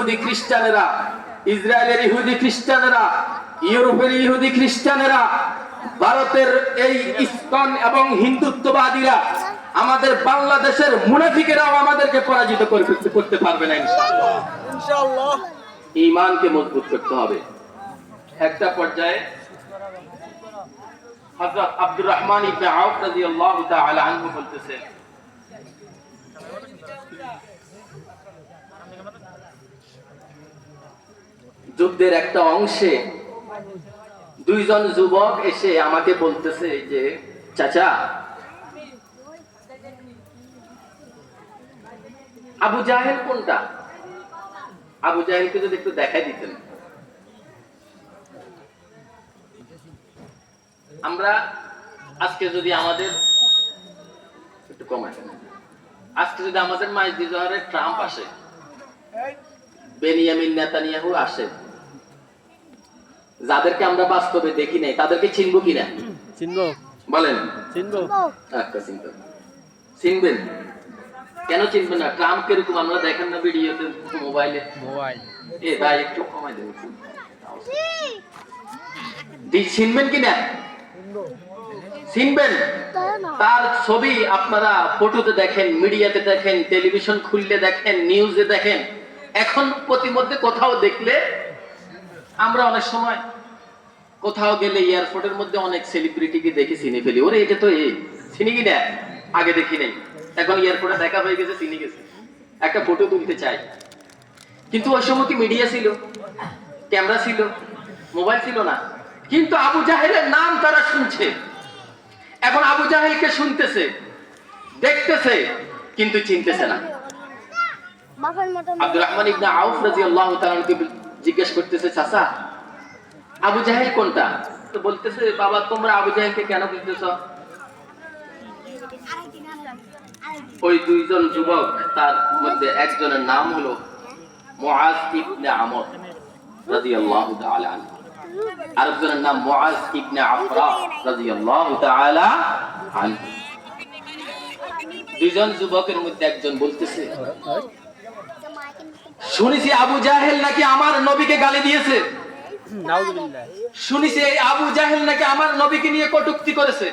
ইহুদি খ্রিস্টানেরা, ইসরায়েলের ইহুদি খ্রিস্টানেরা, ইউরোপের ইহুদি খ্রিস্টানেরা, ভারতের এই ইসকন এবং হিন্দুত্ববাদীরা, আমাদের বাংলাদেশের মুনাফিকেরাও আমাদেরকে পরাজিত করতে পারবে না ইনশাআল্লাহ। ইনশাআল্লাহ। ঈমানকে মজবুত করতে হবে। একটা পর্যায়ে হযরত আব্দুর রহমান ইবনে আউফ রাদিয়াল্লাহু তাআলা আনহু বলতেছেন, যুদ্ধের একটা অংশে দুইজন যুবক এসে আমাকে বলতেছে যে, চাচা, আবু জাহেল কোনটা? আবু জাহেলকে যদি একটু দেখাই দিতেন। আমরা আজকে যদি আমাদের একটু কমাই, আজকে যদি আমাদের মাইজদিজহরে ট্রাম্প আসে, বেনিয়ামিন নেতানিয়াহু আসে, যাদেরকে আমরা বাস্তবে দেখি নাই, তাদেরকে চিনবো কিনা? চিনবো। বলেন। চিনবো। আচ্ছা, চিনবেন। কেন চিনবেন না? ট্রাম্প কিরকম আমরা দেখেন না ভিডিওতে, মোবাইলে। এ ভাই একটু কমাই দেন। চিনবেন কিনা? চিনবেন। তার ছবি আপনারা ফটোতে দেখেন, মিডিয়াতে দেখেন, টেলিভিশন খুললে দেখেন, নিউজে দেখেন। এখন প্রতিমধ্যে কোথাও দেখলে আমরা অনেক সময় কোথাও গেলে এয়ারপোর্টের মধ্যে অনেক সেলিব্রিটিকে দেখে চিনে ফেলি, ওরে এটা তো এই, চিনি কিনা? আগে দেখি নাই, এখন এয়ারপোর্টে দেখা হয়ে গেছে, চিনি গেছে, একটা ফটো তুলতে চাই। কিন্তু ওই সময় কি মিডিয়া ছিল, ক্যামেরা ছিল, মোবাইল ছিল না। কিন্তু আবু জাহেলের নাম তারা শুনছে, এখন আবু জাহেলকে শুনতেছে, দেখতেছে, কিন্তু চিনতেছে না। আব্দুর রহমান ইবনে আউফ রাদিয়াল্লাহু তাআলা আনহু জিজ্ঞেস করতেছে, চাচা, আবু জাহেল কোনটা? তো বলতেছে, বাবা, তোমরা আবু জাহেলকে কেন বলতেছো? ওই দুইজন যুবক, তার মধ্যে একজনের নাম হলো মুআজ ইবনে আমর রাদিয়াল্লাহু তাআলা আনহু, আরেকজনের নাম মুআজ ইবনে আফরা রাদিয়াল্লাহু তাআলা আনহু। দুইজন যুবকের মধ্যে একজন বলতেছে, শুনেছি আবু জাহেল নাকি আমার নবীকে গালি দিয়েছে, শুনেছি এই আবু জাহেল নাকি আমার নবীকে নিয়ে কটূক্তি করেছে।